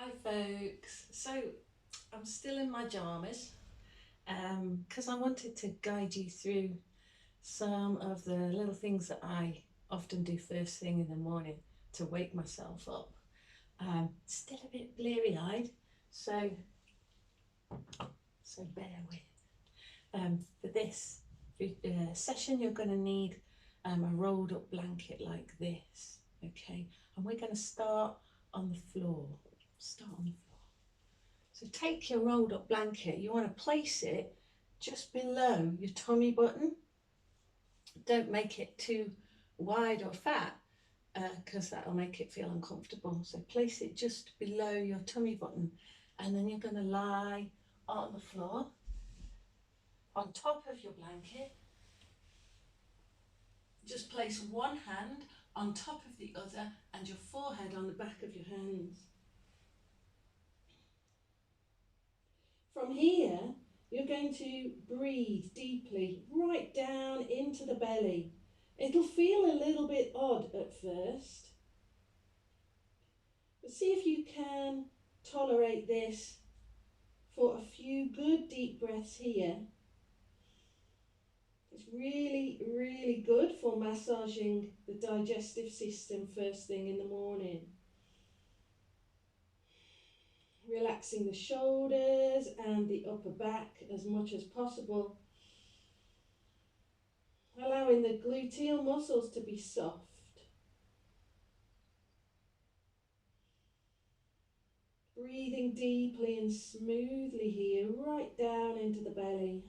Hi folks, so I'm still in my pyjamas because I wanted to guide you through some of the little things that I often do first thing in the morning to wake myself up. Still a bit bleary-eyed, so bear with. For this session you're going to need a rolled up blanket like this, okay? And we're going to start on the floor. So take your rolled up blanket, you want to place it just below your tummy button. Don't make it too wide or fat because that'll make it feel uncomfortable. So place it just below your tummy button, and then you're going to lie on the floor on top of your blanket. Just place one hand on top of the other and your forehead on the back of your hands. From here, you're going to breathe deeply right down into the belly. It'll feel a little bit odd at first, but see if you can tolerate this for a few good deep breaths here. It's really, really good for massaging the digestive system first thing in the morning. Relaxing the shoulders and the upper back as much as possible. Allowing the gluteal muscles to be soft. Breathing deeply and smoothly here, right down into the belly.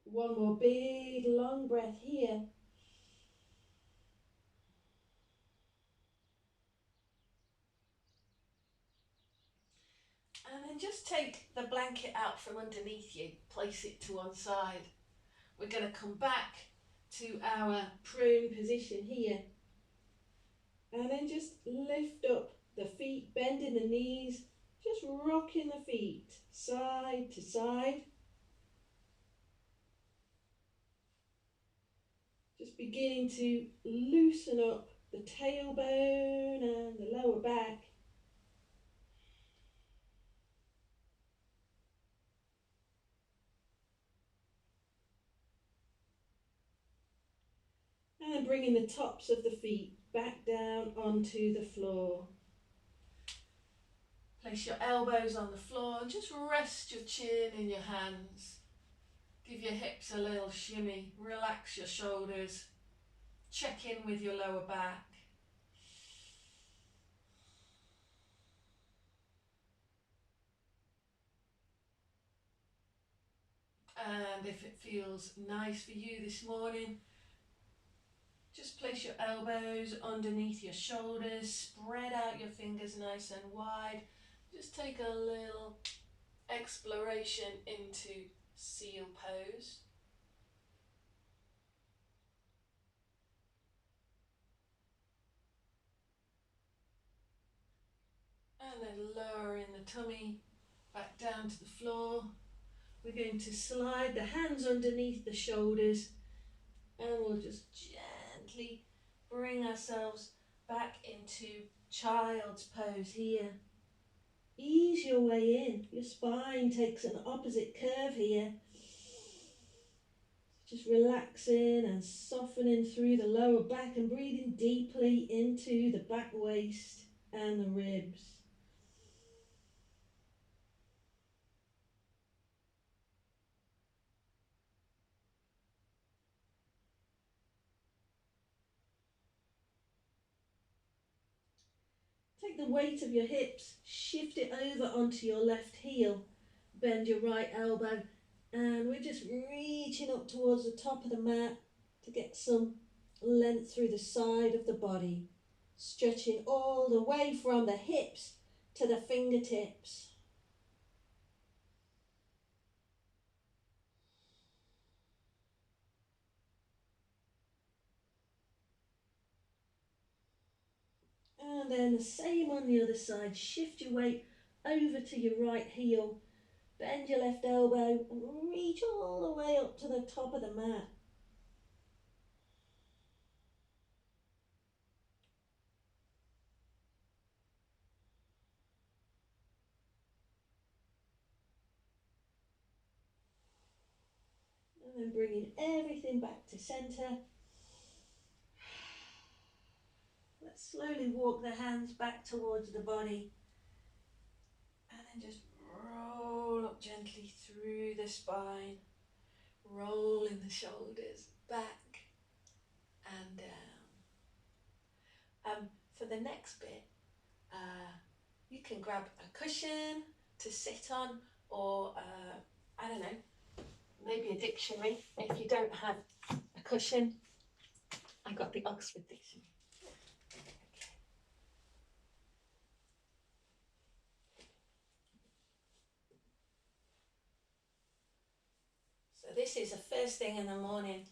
One more big long breath here. And then just take the blanket out from underneath you, place it to one side. We're going to come back to our prone position here. And then just lift up the feet, bending the knees, just rocking the feet side to side. Just beginning to loosen up the tailbone and the lower back. And bringing the tops of the feet back down onto the floor. Place your elbows on the floor and just rest your chin in your hands. Give your hips a little shimmy. Relax your shoulders. Check in with your lower back. And if it feels nice for you this morning, just place your elbows underneath your shoulders, spread out your fingers nice and wide. Just take a little exploration into seal pose. And then lowering the tummy back down to the floor. We're going to slide the hands underneath the shoulders and we'll just gently bring ourselves back into child's pose here. Ease your way in. Your spine takes an opposite curve here. Just relaxing and softening through the lower back and breathing deeply into the back waist and the ribs. Take the weight of your hips, shift it over onto your left heel, bend your right elbow, and we're just reaching up towards the top of the mat to get some length through the side of the body, stretching all the way from the hips to the fingertips. And then the same on the other side. Shift your weight over to your right heel, bend your left elbow and reach all the way up to the top of the mat. And then bringing everything back to centre. Let's slowly walk the hands back towards the body. And then just roll up gently through the spine. Rolling the shoulders back and down. For the next bit, you can grab a cushion to sit on, or I don't know, maybe a dictionary. If you don't have a cushion, I got the Oxford Dictionary. So this is a first thing in the morning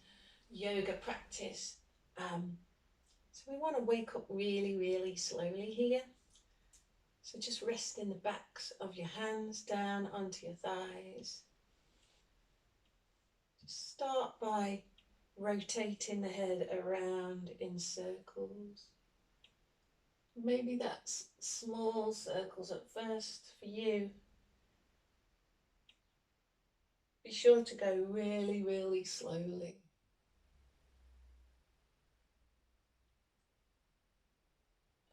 yoga practice. So we want to wake up really, really slowly here. So just resting the backs of your hands down onto your thighs. Just start by rotating the head around in circles. Maybe that's small circles at first for you. Be sure to go really, really slowly.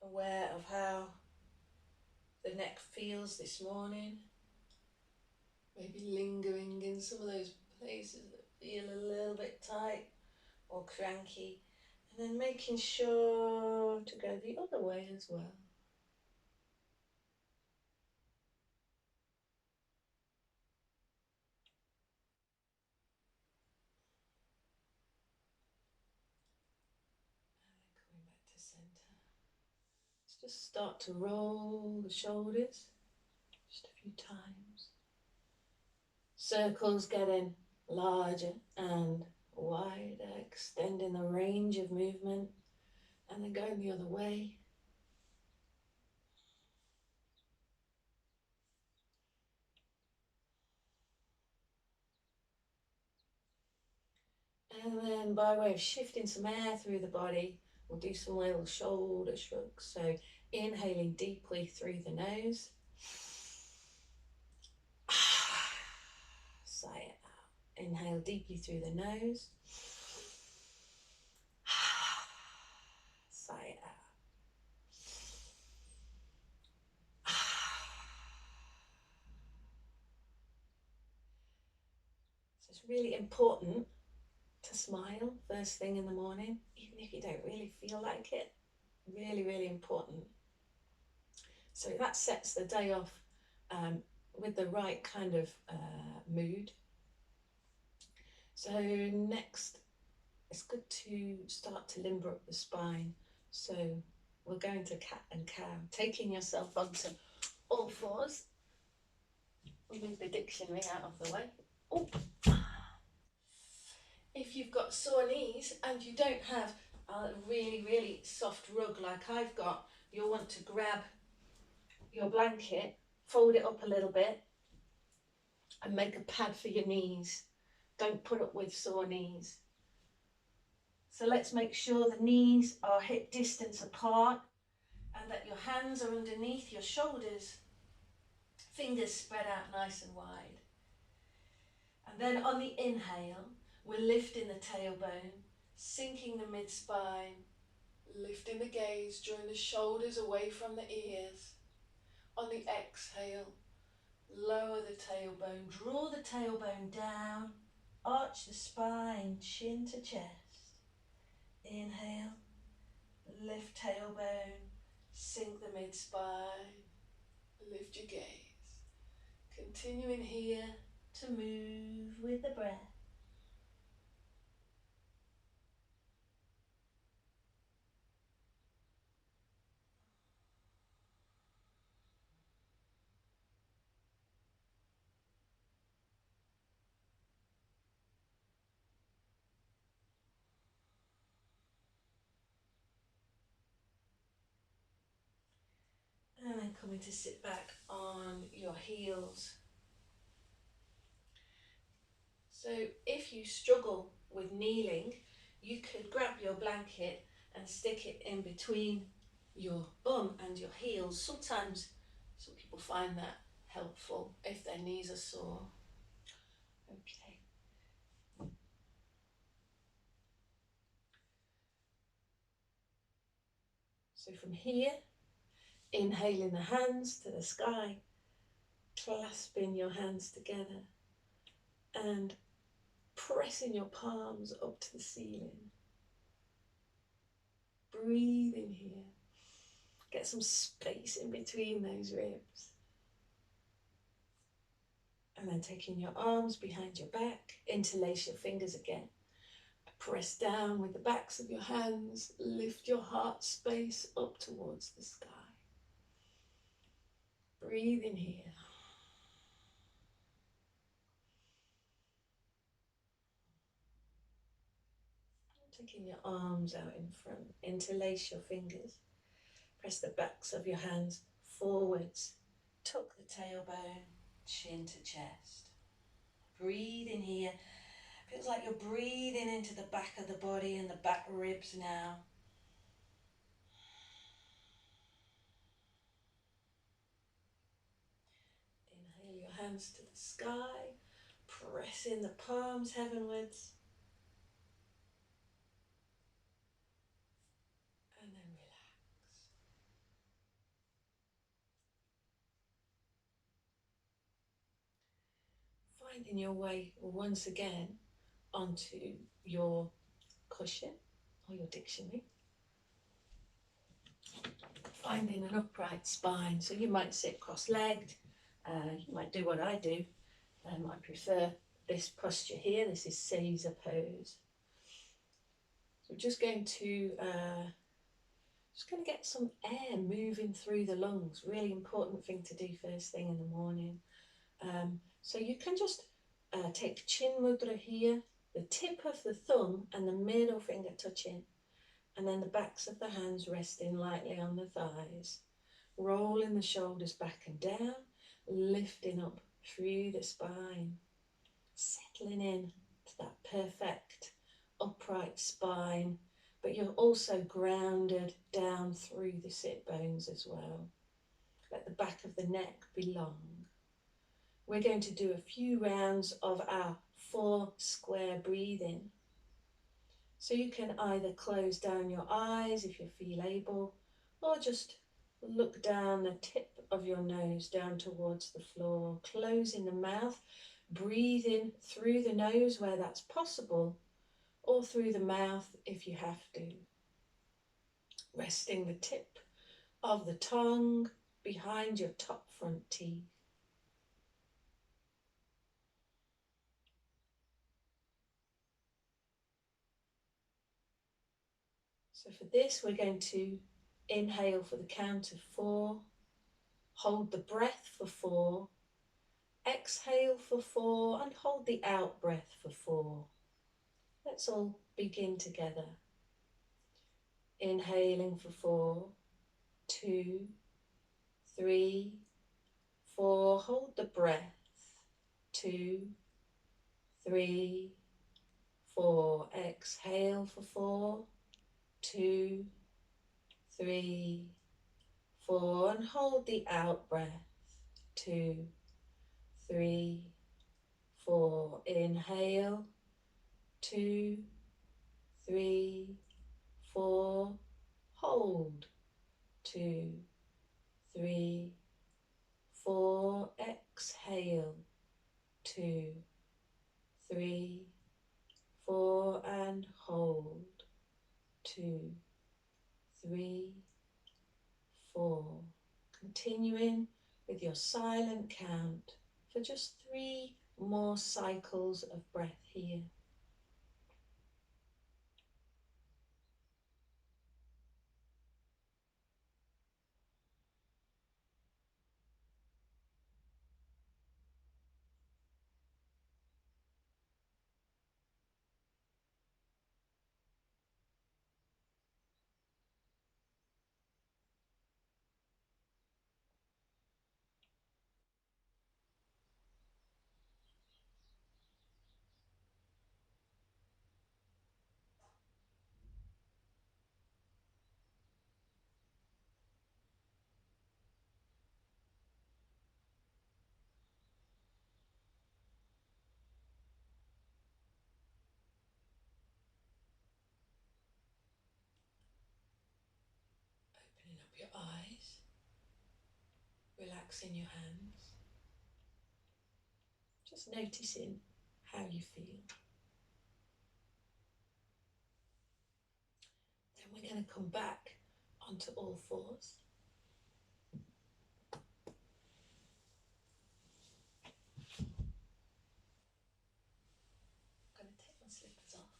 Aware of how the neck feels this morning. Maybe lingering in some of those places that feel a little bit tight or cranky. And then making sure to go the other way as well. And then coming back to centre. Let's just start to roll the shoulders just a few times. Circles getting larger and wider, extending the range of movement, and then going the other way. And then by way of shifting some air through the body, we'll do some little shoulder shrugs. So inhaling deeply through the nose. Sigh it out. Inhale deeply through the nose. Sigh it out. So it's really important to smile first thing in the morning, even if you don't really feel like it. Really, really important. So that sets the day off with the right kind of mood. So next, it's good to start to limber up the spine. So we're going to cat and cow, taking yourself onto all fours. We'll move the dictionary out of the way. Oh. If you've got sore knees and you don't have a really, really soft rug like I've got, you'll want to grab your blanket, fold it up a little bit and make a pad for your knees. Don't put up with sore knees. So let's make sure the knees are hip distance apart and that your hands are underneath your shoulders. Fingers spread out nice and wide. And then on the inhale, we're lifting the tailbone, sinking the mid-spine, lifting the gaze, drawing the shoulders away from the ears. On the exhale, lower the tailbone, draw the tailbone down, arch the spine, chin to chest. Inhale, lift tailbone, sink the mid-spine, lift your gaze. Continuing here to move with the breath. And then coming to sit back on your heels. So if you struggle with kneeling, you could grab your blanket and stick it in between your bum and your heels. Sometimes some people find that helpful if their knees are sore. Okay. So from here, inhaling the hands to the sky, clasping your hands together and pressing your palms up to the ceiling. Breathe in here. Get some space in between those ribs. And then taking your arms behind your back, interlace your fingers again. Press down with the backs of your hands. Lift your heart space up towards the sky. Breathe in here. Taking your arms out in front. Interlace your fingers. Press the backs of your hands forwards. Tuck the tailbone, chin to chest. Breathe in here. Feels like you're breathing into the back of the body and the back ribs now. Inhale your hands to the sky, pressing the palms heavenwards. And then relax. Finding your way once again onto your cushion or your dictionary. Finding an upright spine. So you might sit cross-legged. You might do what I do. I prefer this posture here. This is Caesar pose. So we're just going to get some air moving through the lungs. Really important thing to do first thing in the morning. So you can just take chin mudra here, the tip of the thumb and the middle finger touching, and then the backs of the hands resting lightly on the thighs. Rolling the shoulders back and down, lifting up through the spine, settling in to that perfect upright spine, but you're also grounded down through the sit bones as well. Let the back of the neck be long. We're going to do a few rounds of our 4 square breathing. So you can either close down your eyes if you feel able, or just look down the tip of your nose down towards the floor, closing the mouth, breathing through the nose where that's possible, or through the mouth if you have to. Resting the tip of the tongue behind your top front teeth. So for this, we're going to inhale for the count of 4, hold the breath for 4, exhale for 4, and hold the out breath for 4. Let's all begin together. Inhaling for 4, 2, 3, 4. Hold the breath. 2, 3, 4. Exhale for 4, 2, 3, 4. And hold the out breath. 2, 3, 4. Inhale. 2, 3, 4. Hold. 2, 3, 4. Exhale. 2, 3, 4. And hold. 2, 3, 4. Continuing with your silent count for just 3 more cycles of breath here. Relaxing your hands. Just noticing how you feel. Then we're going to come back onto all fours. I'm going to take my slippers off.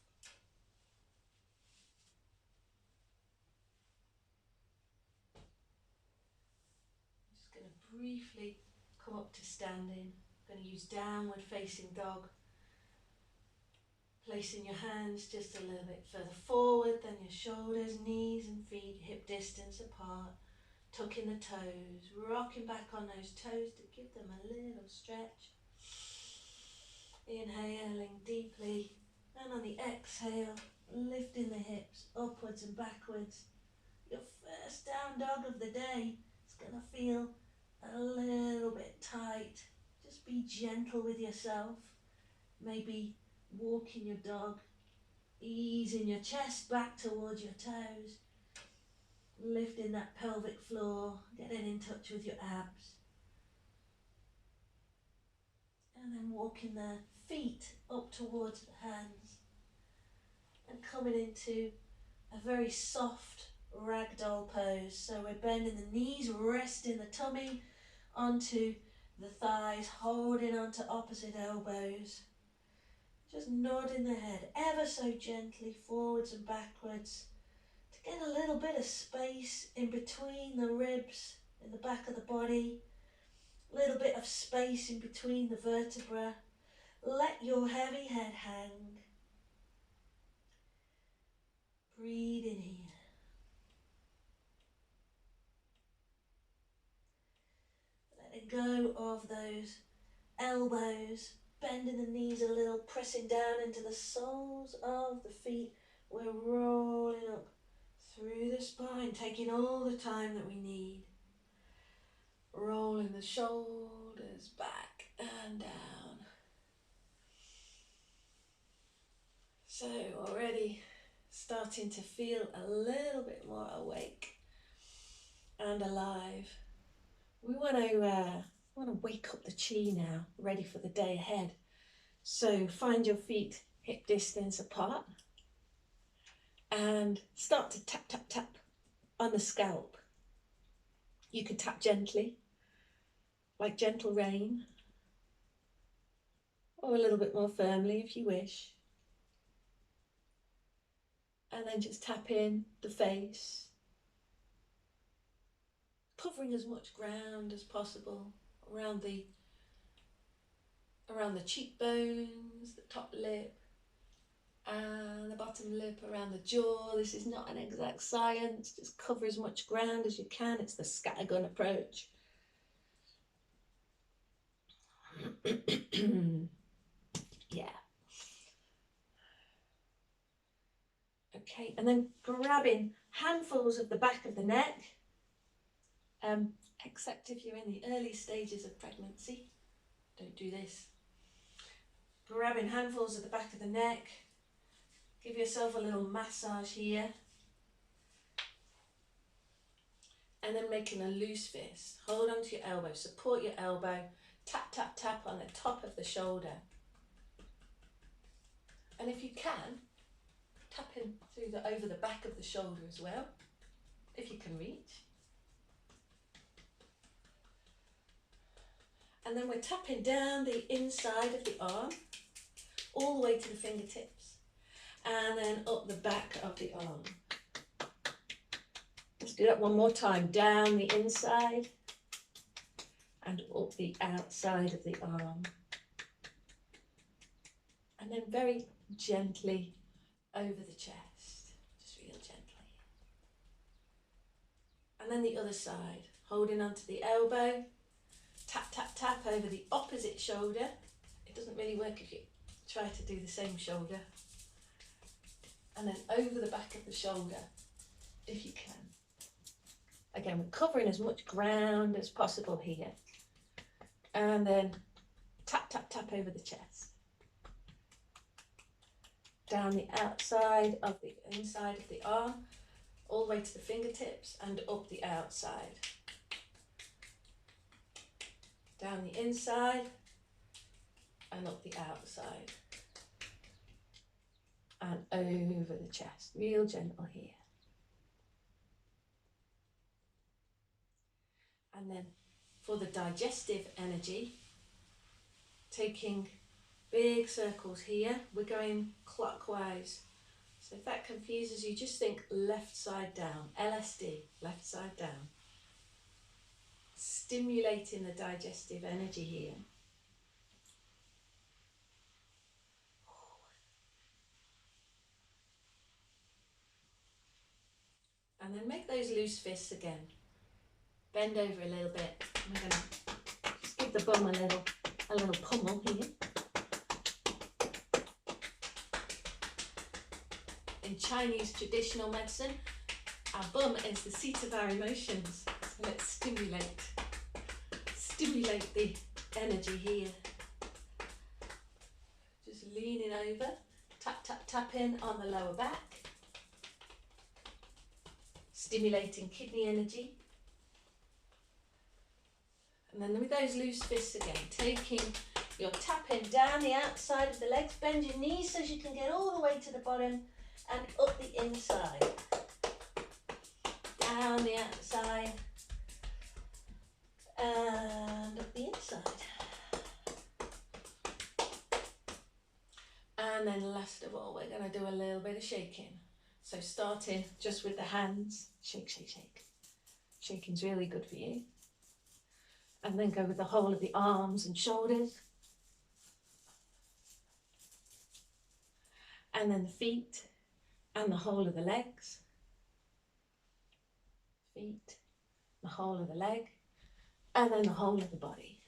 I'm just going to briefly come up to standing. I'm going to use downward facing dog. Placing your hands just a little bit further forward than your shoulders, knees and feet hip distance apart. Tucking the toes, rocking back on those toes to give them a little stretch. Inhaling deeply, and on the exhale, lifting the hips upwards and backwards. Your first down dog of the day is going to feel a little bit tight. Just be gentle with yourself. Maybe walking your dog, easing your chest back towards your toes, lifting that pelvic floor, getting in touch with your abs. And then walking the feet up towards the hands and coming into a very soft ragdoll pose. So we're bending the knees, resting the tummy onto the thighs, holding onto opposite elbows. Just nodding the head ever so gently forwards and backwards to get a little bit of space in between the ribs in the back of the body, a little bit of space in between the vertebra. Let your heavy head hang. Breathe in here. Letting go of those elbows, bending the knees a little, pressing down into the soles of the feet. We're rolling up through the spine, taking all the time that we need. Rolling the shoulders back and down. So already starting to feel a little bit more awake and alive. We want to wake up the chi now, ready for the day ahead. So find your feet hip distance apart and start to tap, tap, tap on the scalp. You can tap gently, like gentle rain, or a little bit more firmly if you wish. And then just tap in the face, covering as much ground as possible around the cheekbones, the top lip, and the bottom lip, around the jaw. This is not an exact science, just cover as much ground as you can. It's the scattergun approach. Yeah. Okay, and then grabbing handfuls of the back of the neck, except if you're in the early stages of pregnancy. Don't do this. Grabbing handfuls of the back of the neck. Give yourself a little massage here. And then making a loose fist. Hold onto your elbow, support your elbow. Tap, tap, tap on the top of the shoulder. And if you can, tap in through over the back of the shoulder as well, if you can reach. And then we're tapping down the inside of the arm, all the way to the fingertips, and then up the back of the arm. Let's do that one more time. Down the inside and up the outside of the arm. And then very gently over the chest, just real gently. And then the other side, holding onto the elbow. Tap, tap, tap over the opposite shoulder. It doesn't really work if you try to do the same shoulder. And then over the back of the shoulder, if you can. Again, we're covering as much ground as possible here. And then tap, tap, tap over the chest. Down the outside of the inside of the arm, all the way to the fingertips and up the outside. down the inside and up the outside and over the chest, real gentle here. And then for the digestive energy, taking big circles here, we're going clockwise. So if that confuses you, just think left side down, LSD, left side down. Stimulating the digestive energy here. And then make those loose fists again. Bend over a little bit. I'm going to just give the bum a little pummel here. In Chinese traditional medicine, our bum is the seat of our emotions. So let's stimulate the energy here. Just leaning over, tap, tap, tap in on the lower back. Stimulating kidney energy. And then with those loose fists again, taking your tapping down the outside of the legs, bend your knees so you can get all the way to the bottom and up the inside. Down the outside and up the inside. And then last of all, we're going to do a little bit of shaking. So starting just with the hands, shake, shake, shake. Shaking's really good for you. And then go with the whole of the arms and shoulders. And then the feet and the whole of the legs. Feet, the whole of the leg, and then the whole of the body.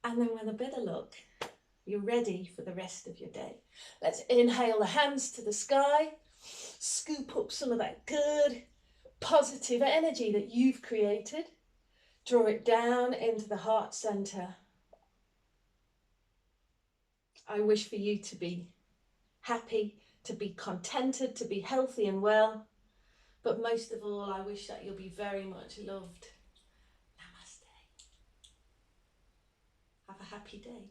And then with a bit of luck, you're ready for the rest of your day. Let's inhale the hands to the sky, scoop up some of that good, positive energy that you've created, draw it down into the heart center. I wish for you to be happy, to be contented, to be healthy and well, but most of all, I wish that you'll be very much loved. Namaste. Have a happy day.